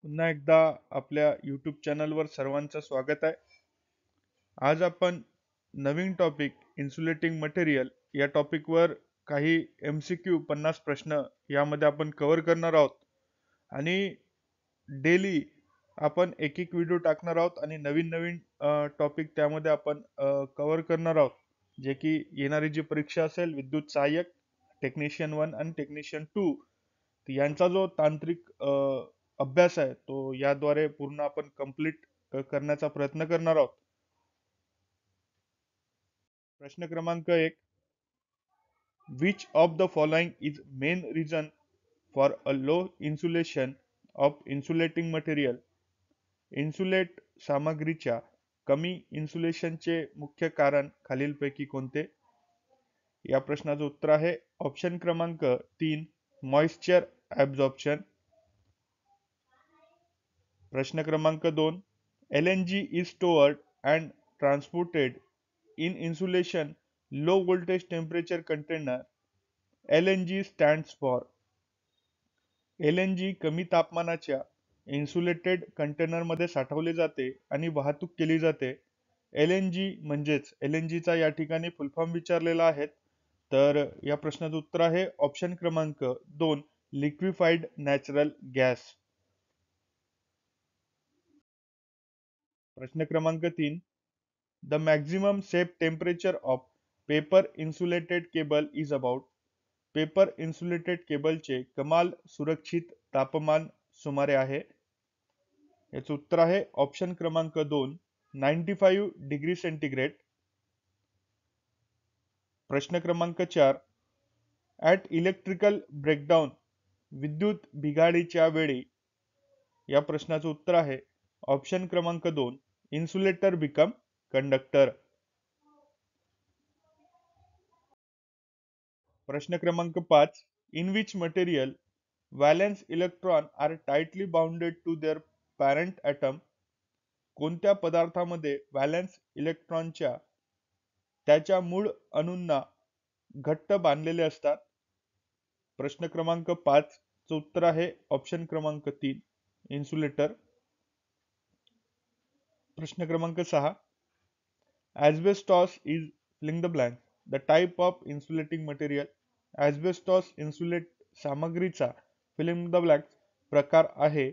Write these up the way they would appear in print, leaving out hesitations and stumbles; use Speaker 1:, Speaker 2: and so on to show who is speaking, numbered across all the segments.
Speaker 1: पुन्हा एकदा आपल्या यूट्यूब चॅनलवर सर्वांचं स्वागत आहे. आज आपण नवीन टॉपिक इन्सुलेटिंग मटेरियल या टॉपिकवर काही MCQ 50 प्रश्न यामध्ये आपण कव्हर करणार आहोत. आणि डेली आपण एक एक व्हिडिओ टाकणार आहोत आणि नवीन नवीन टॉपिक त्यामध्ये आपण कव्हर करणार आहोत. जे की येणारी जी परीक्षा असेल विद्युत सहाय्यक टेक्निशियन 1 आणि टेक्निशियन 2 यांचा जो तांत्रिक अभ्यास आहे तो याद्वारे पूर्ण आपण कंप्लीट करण्याचा प्रयत्न करणार आहोत. प्रश्न क्रमांक 1. Which of the following is main reason for a low insulation of insulating material? Insulate सामग्रीच्या कमी इन्सुलेशनचे मुख्य कारण खालीलपैकी कोणते? या प्रश्नाचं उत्तर आहे ऑप्शन क्रमांक 3, मॉइश्चर ऍब्झॉर्प्शन. प्रश्न क्रमांक 2. LNG is stored and transported in insulation low voltage temperature container. LNG stands for. LNG कमी तापमानाच्या इन्सुलेटेड कंटेनरमध्ये साठवले जाते आणि वाहतूक केली जाते. LNG म्हणजेच LNG चा या ठिकाणी फुल फॉर्म विचारलेला आहे. तर या प्रश्नाचं उत्तर आहे ऑप्शन क्रमांक 2, लिक्विफाईड नॅचरल गॅस. प्रश्न क्रमांक 3. The maximum safe temperature of paper insulated cable is about. Paper insulated केबलचे कमाल सुरक्षित तापमान सुमारे आहे. याचं उत्तर आहे ऑप्शन क्रमांक 2, 95 डिग्री सेंटीग्रेड. प्रश्न क्रमांक 4. ॲट इलेक्ट्रिकल ब्रेकडाऊन, विद्युत बिघाडीच्या वेळी. या प्रश्नाचं उत्तर आहे ऑप्शन क्रमांक 2, इन्सुलेटर बिकम कंडक्टर. प्रश्न क्रमांक 5. In which material valence electron are tightly bounded to their parent atom? कोणत्या पदार्थामध्ये व्हॅलेन्स इलेक्ट्रॉनच्या त्याच्या मूळ अणूंना घट्ट बांधलेले असतात? प्रश्न क्रमांक 5 चं उत्तर आहे ऑप्शन क्रमांक 3, इन्सुलेटर. प्रश्न क्रमांक 6. Asbestos is filling the blank the type of insulating material. Asbestos insulate सामग्रीचा फिलिंग द ब्लँक प्रकार आहे.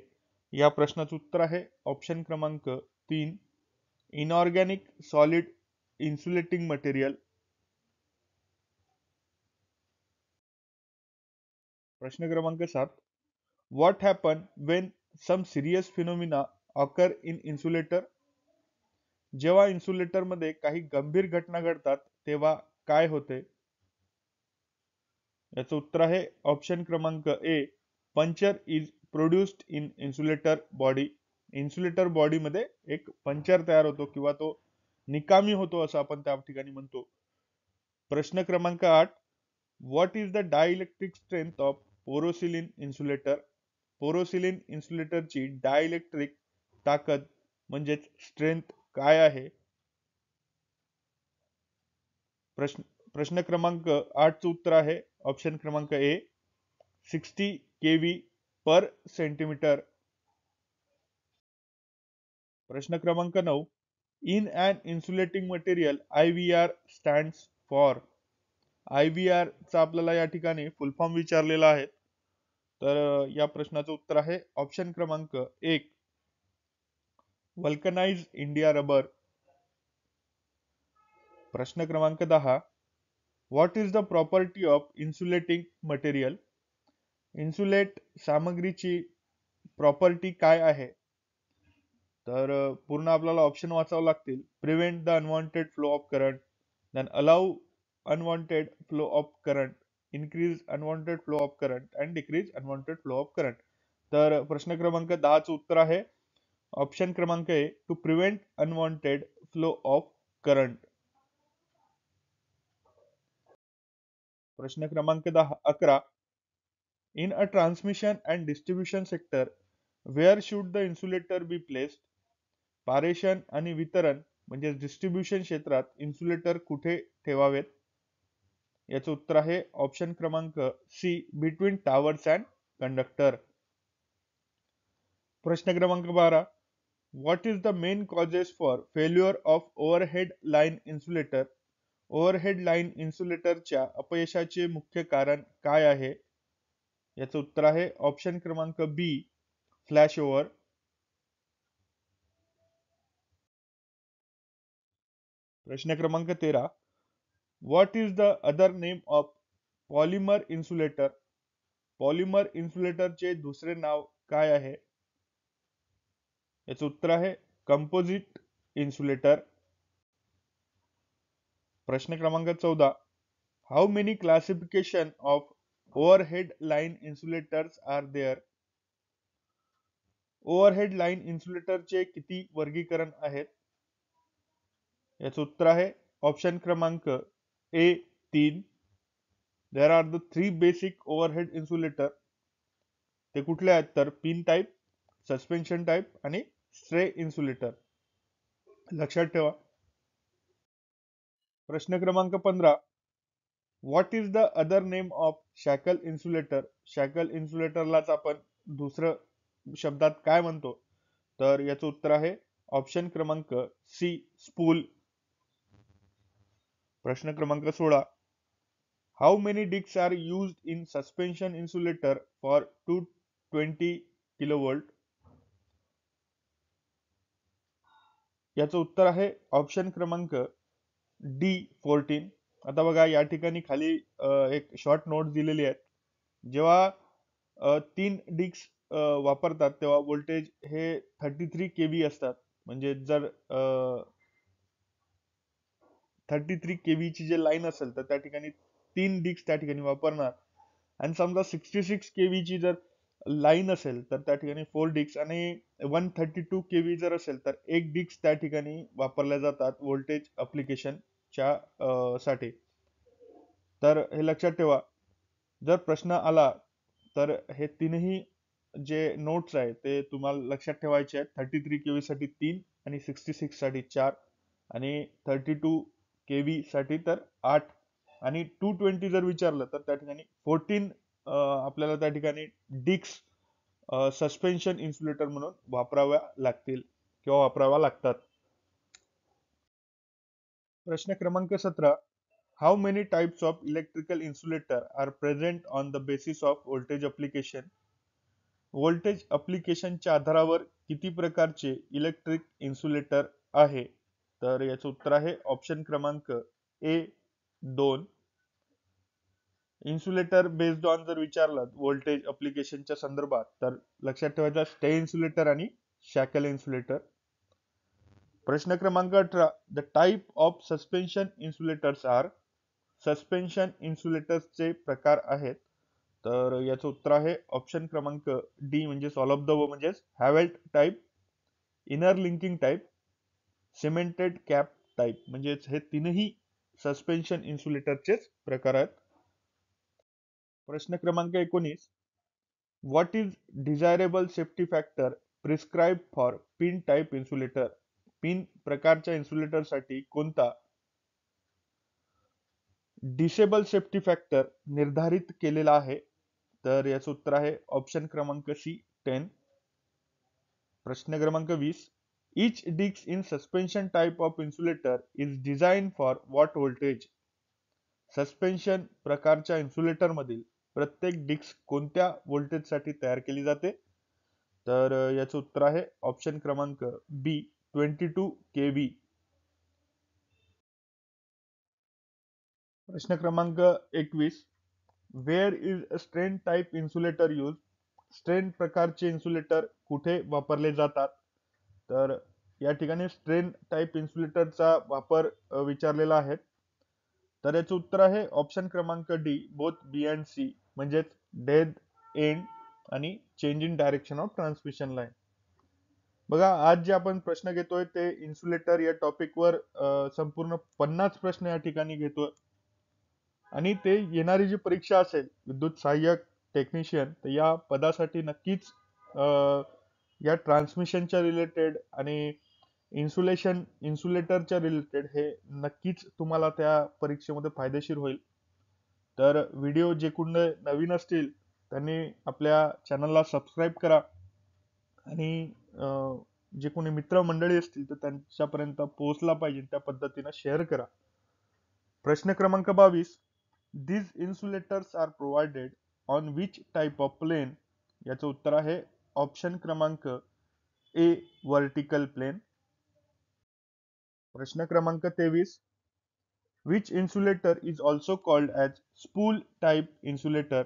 Speaker 1: या प्रश्नाचं उत्तर आहे ऑप्शन क्रमांक 3, इनऑर्गॅनिक सॉलिड इन्सुलेटिंग मटेरियल. प्रश्न क्रमांक 7. What happen when some serious phenomena occur in insulator? जेव्हा इन्सुलेटर मध्ये काही गंभीर घटना घडतात तेव्हा काय होते? याचं उत्तर आहे ऑप्शन क्रमांक A, puncture is produced in insulator body. Insulator body मध्ये एक पंचर तयार होतो किंवा तो निकामी होतो असं आपण त्या ठिकाणी म्हणतो. प्रश्न क्रमांक 8. What is the dielectric strength of porcelain insulator? Porcelain इन्सुलेटरची डायइलेक्ट्रिक ताकद म्हणजेच स्ट्रेंथ काय आहे? प्रश्न क्रमांक 8 चं उत्तर आहे ऑप्शन क्रमांक ए, 60 kV पर सेंटीमीटर. प्रश्न क्रमांक 9. In and insulating material IVR stands for. IVR चा आपल्याला या ठिकाणी फुल फॉर्म विचारलेला आहे. तर या प्रश्नाचं उत्तर आहे ऑप्शन क्रमांक 1, वल्कनाइज इंडिया रबर. प्रश्न क्रमांक 10. What is the property of insulating material? Insulate सामग्रीची प्रॉपर्टी काय आहे? तर पूर्ण आपल्याला ऑप्शन वाचावं लागतील. Prevent the unwanted flow of current, then allow unwanted flow of current, increase unwanted flow of current and decrease unwanted flow of current. तर प्रश्न क्रमांक 10 चं उत्तर आहे ऑप्शन क्रमांक A, to prevent unwanted flow of current. प्रश्न क्रमांक 11. In a transmission and distribution sector wear should the insulator be placed? पारेषण आणि वितरण म्हणजे डिस्ट्रीब्युशन क्षेत्रात इन्सुलेटर कुठे ठेवावेत? याचं उत्तर आहे ऑप्शन क्रमांक C, between towers and conductor. प्रश्न क्रमांक 12. What is the main causes for failure of overhead line insulator? Overhead line इन्सुलेटरच्या अपयशाचे मुख्य कारण काय आहे? याचं उत्तर आहे ऑप्शन क्रमांक बी, फ्लॅश ओव्हर. प्रश्न क्रमांक 13. What is the other name of polymer insulator? Polymer इन्सुलेटरचे दुसरे नाव काय आहे? याचं उत्तर आहे कंपोजिट इन्सुलेटर. प्रश्न क्रमांक 14. How many classification of overhead line insulators are there? Overhead line इन्सुलेटरचे किती वर्गीकरण आहेत? याचं उत्तर आहे ऑप्शन क्रमांक A, 3. There are the 3 basic overhead insulator. ते कुठले आहेत तर पिन टाईप, सस्पेन्शन टाईप आणि स्ट्रे इन्सुलेटर. लक्षात ठेवा. प्रश्न क्रमांक 15. What is the other name of shackle insulator? Shackle इन्सुलेटरलाच आपण दुसरं शब्दात काय म्हणतो? तर याचं उत्तर आहे ऑप्शन क्रमांक सी, स्पूल. प्रश्न क्रमांक 16. How many discs are used in suspension insulator for 220 kilovolt? याचं उत्तर आहे ऑप्शन क्रमांक डी, 14. आता बघा या ठिकाणी खाली एक शॉर्ट नोट दिलेली आहे. जेव्हा 3 डिक्स वापरतात तेव्हा व्होल्टेज हे 33 केव्ही असतात. म्हणजे जर 33 केव्ही ची जे लाईन असेल तर त्या ठिकाणी 3 डिक्स त्या ठिकाणी वापरणार. आणि समजा 66 केव्ही ची जर लाईन असेल तर त्या ठिकाणी 4 डिक्स, आणि 132 केव्ही जर असेल तर 1 डिक्स त्या ठिकाणी वापरल्या जातात व्होल्टेज अप्लिकेशनच्या साठी. तर हे लक्षात ठेवा. जर प्रश्न आला तर हे तीनही जे नोट्स आहे ते तुम्हाला लक्षात ठेवायचे आहेत. 33 केव्ही साठी 3 आणि 66 साठी 4 आणि 32 केव्ही साठी तर 8 आणि 220 जर विचारलं तर त्या ठिकाणी 14 आपल्याला त्या ठिकाणी डिक्स सस्पेन्शन इन्सुलेटर म्हणून वापराव्या लागतील किंवा वापराव्या लागतात. प्रश्न क्रमांक 17. How many types of electrical insulator are present on the basis of voltage application? Voltage अप्लिकेशनच्या आधारावर किती प्रकारचे इलेक्ट्रिक इन्सुलेटर आहे? तर याचं उत्तर आहे ऑप्शन क्रमांक ए, 2. इन्सुलेटर बेस्ड ऑन जर विचारलं व्होल्टेज अप्लिकेशनच्या संदर्भात तर लक्षात ठेवायचा स्टे इन्सुलेटर आणि शॅकल इन्सुलेटर. प्रश्न क्रमांक 18. The type of suspension insulators are? Suspension इन्सुलेटर्सचे प्रकार आहेत. तर याचं उत्तर आहे ऑप्शन क्रमांक डी म्हणजेच ऑल ऑफ द व म्हणजेच Hewlett type, interlinking type, cemented cap type. म्हणजेच हे तीनही सस्पेन्शन इन्सुलेटरचेच प्रकार आहेत. प्रश्न क्रमांक 19. What is desirable safety factor prescribe for pin type insulator? Pin प्रकारच्या इन्सुलेटरसाठी कोणता डिसेबल सेफ्टी फॅक्टर निर्धारित केलेला आहे? तर याचं उत्तर आहे ऑप्शन क्रमांक सी, 10. प्रश्न क्रमांक 20. Each disc in suspension type of insulator is design for what voltage? सस्पेन्शन प्रकारच्या इन्सुलेटर मधील प्रत्येक डिस्क कोणत्या व्होल्टेजसाठी तयार केली जाते? तर याचं उत्तर आहे ऑप्शन क्रमांक बी, 22 केव्ही. प्रश्न क्रमांक 21. Where is strain type insulator use? Strain प्रकारचे इन्सुलेटर कुठे वापरले जातात? तर या ठिकाणी स्ट्रेन टाइप इन्सुलेटरचा वापर विचारलेला आहे. तर याचं उत्तर आहे ऑप्शन क्रमांक D, both B and C. म्हणजेच डेड एंड आणि change in direction of transmission line. बघा आज जे आपण प्रश्न घेतोय ते इन्सुलेटर या टॉपिकवर संपूर्ण 50 प्रश्न या ठिकाणी घेतोय. आणि ते येणारी जी परीक्षा असेल विद्युत सहाय्यक टेक्निशियन, तर या पदासाठी नक्कीच या ट्रान्समिशनच्या रिलेटेड आणि इन्सुलेटरच्या रिलेटेड हे नक्कीच तुम्हाला त्या परीक्षेमध्ये फायदेशीर होईल. तर व्हिडिओ जे कोण नवीन असतील त्यांनी आपल्या चॅनलला सबस्क्राईब करा आणि जे कोणी मित्रमंडळी असतील तर त्यांच्यापर्यंत पोहोचला पाहिजे त्या पद्धतीने शेअर करा. प्रश्न क्रमांक 22. These insulators are provided on which type of plane? याचं उत्तर आहे ऑप्शन क्रमांक ए, वर्टिकल प्लेन. प्रश्न क्रमांक 23. Which insulator is also called as spool type insulator?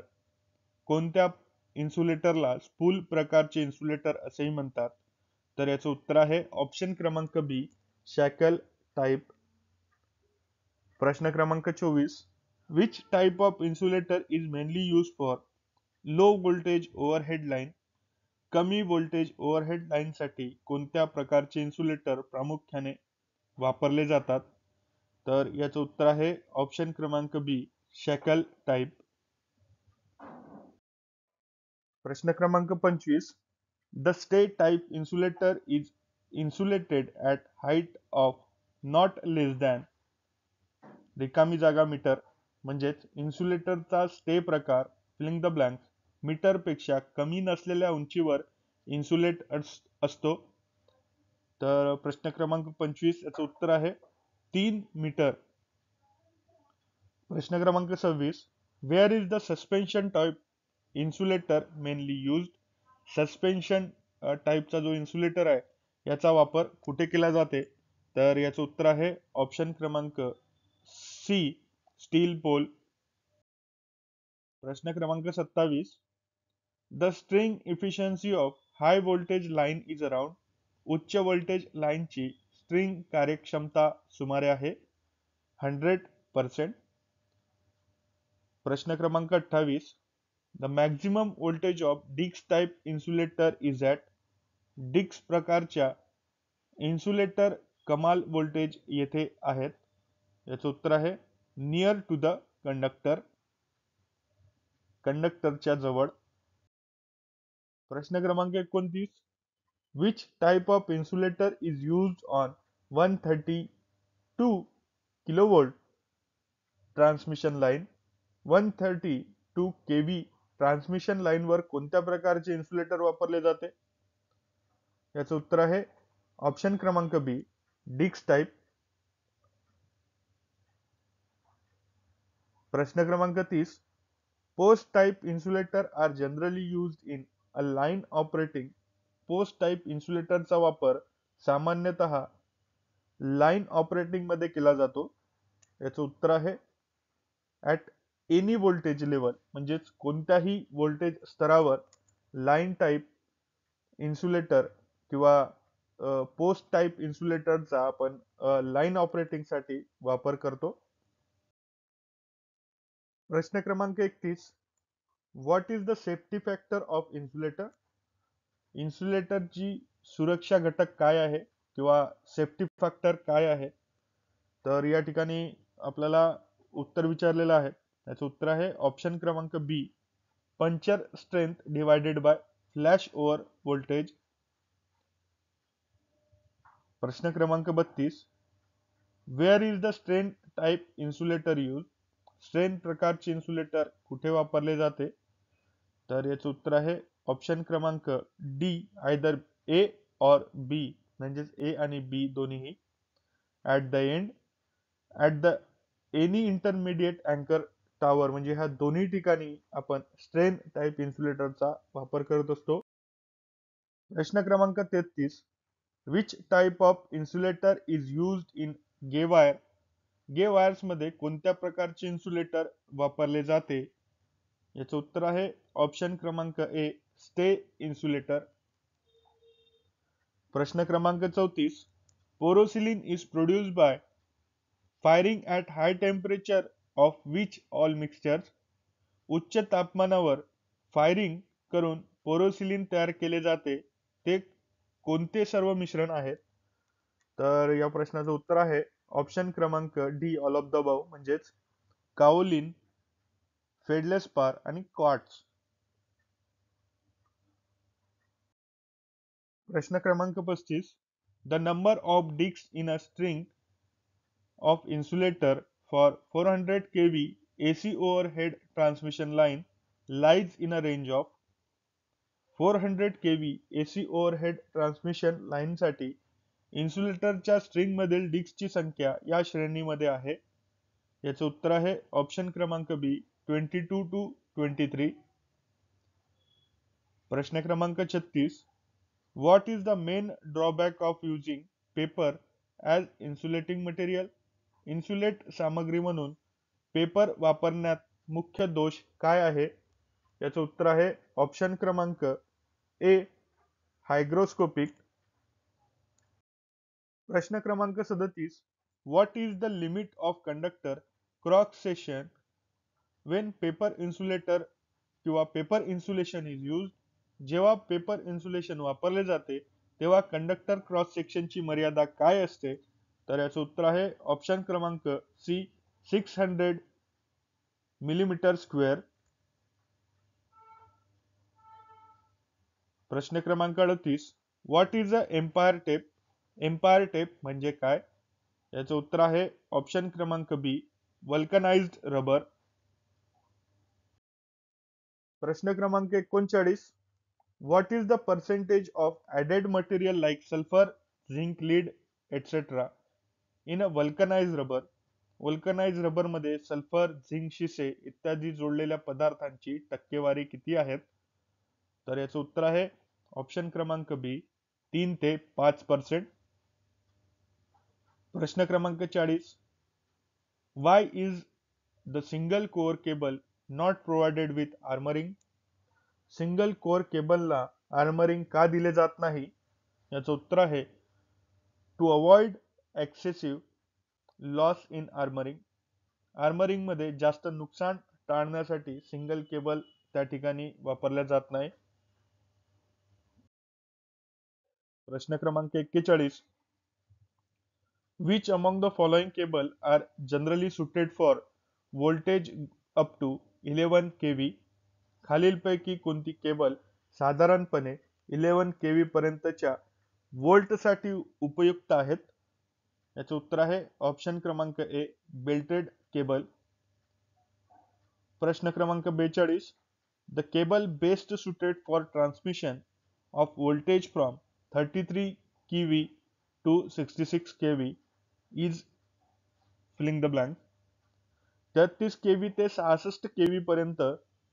Speaker 1: कोणत्या इन्सुलेटरला स्पूल प्रकारचे इन्सुलेटर असेही म्हणतात? तर याचं उत्तर आहे ऑप्शन क्रमांक बी, शॅकल टाइप. प्रश्न क्रमांक 24. Which type of insulator is mainly use for low voltage overhead line? कमी व्होल्टेज ओव्हरहेड लाईन साठी कोणत्या प्रकारचे इन्सुलेटर प्रामुख्याने वापरले जातात? तर याचं उत्तर आहे ऑप्शन क्रमांक बी, शॅकल टाइप. प्रश्न क्रमांक 25. The stay type insulator is insulated at height of not less than रिकामी जागा मीटर. म्हणजेच इन्सुलेटरचा स्टे प्रकार फिलिंग द ब्लँक मीटर पेक्षा कमी नसलेल्या उंचीवर इन्सुलेट असतो. तर प्रश्न क्रमांक 25 याचं उत्तर आहे 3 मीटर. प्रश्न क्रमांक 26. Where is the suspension type insulator mainly used? Suspension टाइपचा जो इन्सुलेटर आहे याचा वापर कुठे केला जाते? तर याचं उत्तर आहे ऑप्शन क्रमांक सी, स्टील पोल. प्रश्न क्रमांक 27. The string efficiency of high voltage line is around. उच्च व्होल्टेज लाईनची स्ट्रिंग कार्यक्षमता सुमारे आहे 100%. प्रश्न क्रमांक 28. द मॅक्झिमम व्होल्टेज ऑफ डिक्स टाइप इन्सुलेटर इज ॲट. डिक्स प्रकारच्या इन्सुलेटर कमाल व्होल्टेज येथे आहेत. याचं उत्तर आहे नियर टू द कंडक्टर, कंडक्टरच्या जवळ. प्रश्न क्रमांक 29. Which type of insulator is used on 132 kilovolt transmission line? 132 kV transmission लाईनवर कोणत्या प्रकारचे इन्सुलेटर वापरले जाते? याचं उत्तर आहे ऑप्शन क्रमांक बी, डिक्स टाइप. प्रश्न क्रमांक 30. Post type insulator are generally used in a line operating. Post type इन्सुलेटरचा वापर सामान्यतः लाईन ऑपरेटिंग मध्ये केला जातो. याचं उत्तर आहे ॲट एनी व्होल्टेज लेवल. म्हणजेच कोणत्याही व्होल्टेज स्तरावर लाईन टाइप इन्सुलेटर किंवा पोस्ट टाइप इन्सुलेटरचा आपण लाईन ऑपरेटिंग साठी वापर करतो. प्रश्न क्रमांक 31. What is the safety factor of insulator? इन्सुलेटरची सुरक्षा घटक काय आहे किंवा सेफ्टी फॅक्टर काय आहे? तर या ठिकाणी आपल्याला उत्तर विचारलेलं आहे. याचं उत्तर आहे ऑप्शन क्रमांक B, puncture strength divided by flash over voltage. प्रश्न क्रमांक 32. Where is the strain type insulator use? Strain प्रकारचे इन्सुलेटर कुठे वापरले जाते? तर याचं उत्तर आहे ऑप्शन क्रमांक डी, आयदर ए और बी. म्हणजेच ए आणि बी दोन्हीही. At the end, at the any intermediate अँकर टॉवर. म्हणजे ह्या दोन्ही ठिकाणी आपण स्ट्रेन टाइप इन्सुलेटरचा वापर करत असतो. प्रश्न क्रमांक 33. Which type of insulator is used in guy wire? Guy wires मध्ये कोणत्या प्रकारचे इन्सुलेटर वापरले जाते? याचं उत्तर आहे ऑप्शन क्रमांक ए, स्टे इन्सुलेटर. प्रश्न क्रमांक 34. Porcelain is produced by firing at high temperature of which all mixtures? उच्च तापमानावर फायरिंग करून पोरोसिलिन तयार केले जाते ते कोणते सर्व मिश्रण आहेत? तर या प्रश्नाचं उत्तर आहे ऑप्शन क्रमांक D, all of the above. म्हणजेच काओलिन, फेडलेस्पार आणि क्वार्ट्ज. प्रश्न क्रमांक 35. द नंबर ऑफ डिक्स in a string of insulator for 400 kV AC overhead transmission line lies in a range of. 400 kV AC overhead transmission लाईनसाठी इन्सुलेटरच्या स्ट्रिंगमधील डिस्कची संख्या या श्रेणीमध्ये आहे. याचं उत्तर आहे ऑप्शन क्रमांक बी 22 to 23. प्रश्न क्रमांक 36. What is the main drawback of using paper as insulating material? Insulate सामग्री म्हणून पेपर वापरण्यात मुख्य दोष काय आहे? याचं उत्तर आहे ऑप्शन क्रमांक ए हायग्रोस्कोपिक. प्रश्न क्रमांक 37. What is the limit of conductor cross section when paper insulator किंवा पेपर इन्सुलेशन इज यूज? जेव्हा पेपर इन्सुलेशन वापरले जाते तेव्हा कंडक्टर क्रॉस सेक्शनची मर्यादा काय असते? तर याचं उत्तर आहे ऑप्शन क्रमांक सी 600 मिलीमीटर स्क्वेअर. प्रश्न क्रमांक 38. What is a empire tape? Empire tape म्हणजे काय? याचं उत्तर आहे ऑप्शन क्रमांक बी वल्कनाइज्ड रबर. प्रश्न क्रमांक 39. What is the percentage of added material like sulphur, zinc, lead etcetera in a vulcanised rubber? Vulcanised rubber मध्ये सल्फर, झिंक, शिसे इत्यादी जोडलेल्या पदार्थांची टक्केवारी किती आहेत? तर याचं उत्तर आहे ऑप्शन क्रमांक बी 3 ते 5%. प्रश्न क्रमांक 40. Why is the single core cable not provided with armouring? Single core केबलला आर्मरिंग का दिले जात नाही? याचं उत्तर आहे to avoid excessive loss in armouring. Armouring मध्ये जास्त नुकसान टाळण्यासाठी सिंगल केबल त्या ठिकाणी वापरल्या जात नाही. प्रश्न क्रमांक 41. Which among the following cable are generally suited for voltage up to 11 kV? खालीलपैकी कोणती केबल साधारणपणे 11 kV पर्यंतच्या वोल्टसाठी उपयुक्त आहेत? याचं उत्तर आहे ऑप्शन क्रमांक ए बेल्टेड केबल. प्रश्न क्रमांक 42. The cable best suited for transmission of voltage from 33 kV to 66 kV is filling the blank. 33 kV ते 66 kV पर्यंत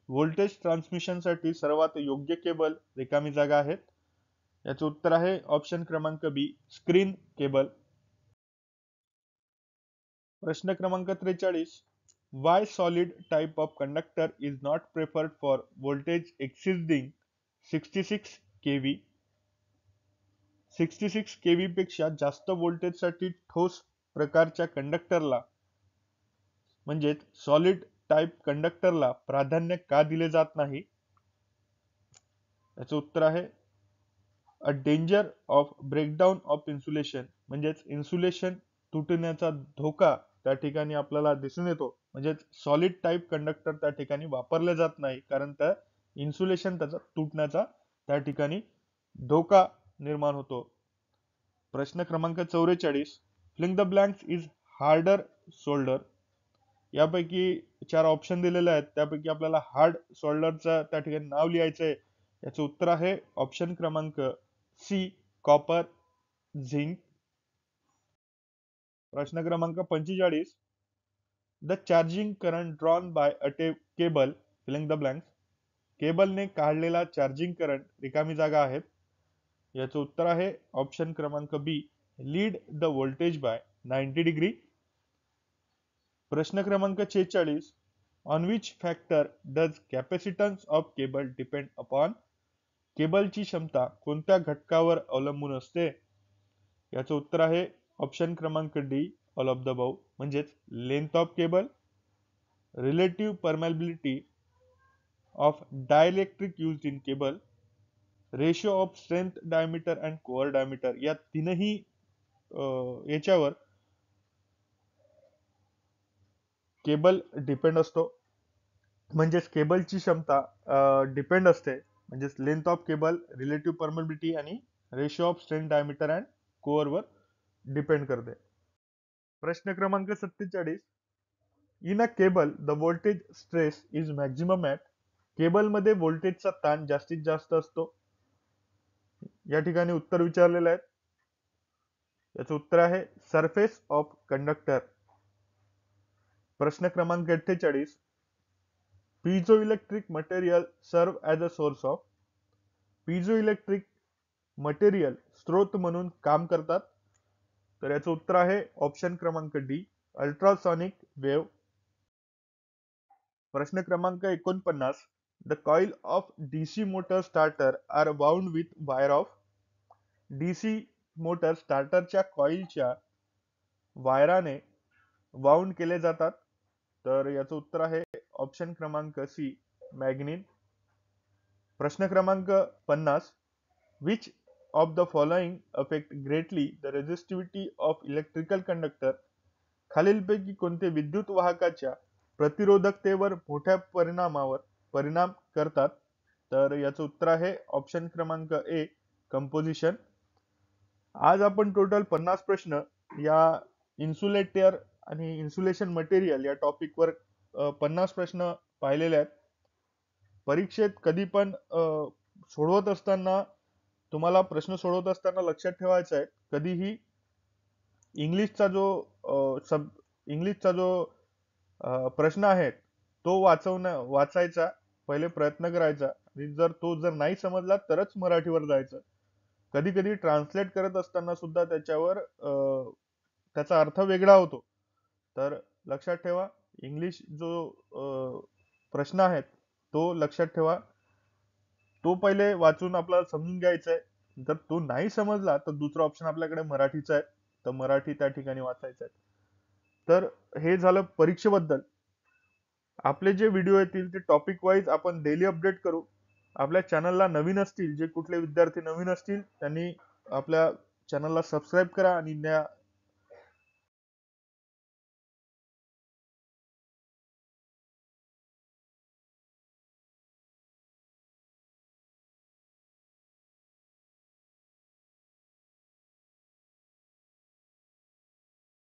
Speaker 1: व्होल्टेज ट्रान्समिशनसाठी सर्वात योग्य केबल रिकामी जागा आहेत. याचं उत्तर आहे ऑप्शन क्रमांक बी स्क्रीन केबल. प्रश्न क्रमांक 43. Why solid type of conductor is not preferred for voltage exceeding 66 kV? 66 kV पेक्षा जास्त व्होल्टेजसाठी ठोस प्रकारच्या कंडक्टरला म्हणजेच सॉलिड टाइप कंडक्टरला प्राधान्य का दिले जात नाही? याचं उत्तर आहे a danger of breakdown of insulation. म्हणजेच इन्सुलेशन तुटण्याचा धोका त्या ठिकाणी आपल्याला दिसून येतो. म्हणजेच सॉलिड टाइप कंडक्टर त्या ठिकाणी वापरले जात नाही कारण त्या इन्सुलेशन त्याचा तुटण्याचा त्या ठिकाणी धोका निर्माण होतो. प्रश्न क्रमांक 44. Filling the blanks is harder solder. यापैकी 4 ऑप्शन दिलेले आहेत त्यापैकी आपल्याला हार्ड सोल्डरचं त्या ठिकाणी नाव लिहायचंय. याचं उत्तर आहे ऑप्शन क्रमांक सी कॉपर, झिंक. प्रश्न क्रमांक 45. The charging current drawn by a cable filling the blanks. केबलने काढलेला चार्जिंग करंट रिकामी जागा आहेत. याचं उत्तर आहे ऑप्शन क्रमांक B lead the voltage by 90 degree. प्रश्न क्रमांक 46. On which factor does capacitance of cable depend upon? केबलची क्षमता कोणत्या घटकावर अवलंबून असते? याचं उत्तर आहे ऑप्शन क्रमांक D all of the above. म्हणजेच length of cable, relative permeability of dielectric use in cable, ratio of strength diameter and core diameter. या तीनही याच्यावर केबल डिपेंड असतो. म्हणजेच केबलची क्षमता डिपेंड असते. म्हणजेच length of cable, relative permeability आणि ratio of strength diameter and core वर डिपेंड करते. प्रश्न क्रमांक 47. In a cable the voltage stress is maximum at? केबलमध्ये व्होल्टेजचा ताण जास्तीत जास्त असतो? या ठिकाणी उत्तर विचारलेलं आहे. याचं उत्तर आहे सरफेस ऑफ कंडक्टर. प्रश्न क्रमांक 48. Piezoelectric material serve as a source of. Piezoelectric material स्रोत म्हणून काम करतात. तर याचं उत्तर आहे ऑप्शन क्रमांक डी, अल्ट्रासॉनिक वेव्ह. प्रश्न क्रमांक 49. The coil of DC motor starter are bound with wire of. DC motor स्टार्टरच्या कॉइलच्या वायराने वाउंड केले जातात. तर याचं उत्तर आहे ऑप्शन क्रमांक सी, मॅग्नीन. प्रश्न क्रमांक 50. Which of the following affect greatly the resistivity of electrical conductor. खालीलपैकी कोणते विद्युत वाहकाच्या प्रतिरोधकतेवर मोठ्या परिणाम करतात? तर याचं उत्तर आहे ऑप्शन क्रमांक ए, कंपोजिशन. आज आपण टोटल 50 प्रश्न या इन्सुलेटर आणि इन्सुलेशन मटेरियल या टॉपिकवर 50 प्रश्न पाहिलेले आहेत. परीक्षेत कधी पण सोडवत असताना तुम्हाला प्रश्न सोडवत असताना लक्षात ठेवायचं आहे, कधीही इंग्लिशचा जो प्रश्न आहे तो वाचायचा पहिले प्रयत्न करायचा, आणि जर नाही समजला तरच मराठीवर जायचं. कधी कधी ट्रान्सलेट करत असताना सुद्धा त्याचा अर्थ वेगळा होतो. तर लक्षात ठेवा, इंग्लिश जो प्रश्न आहे तो लक्षात ठेवा, तो पहिले वाचून आपल्याला समजून घ्यायचा आहे. जर तो नाही समजला तर दुसरा ऑप्शन आपल्याकडे मराठीचा आहे, तर मराठी त्या ठिकाणी वाचायचं आहे. तर हे झालं परीक्षेबद्दल. आपले जे व्हिडिओ येतील ते टॉपिक वाईज आपण डेली अपडेट करू. आपल्या चॅनलला नवीन असतील, जे कुठले विद्यार्थी नवीन असतील त्यांनी आपल्या चॅनलला सबस्क्राईब करा आणि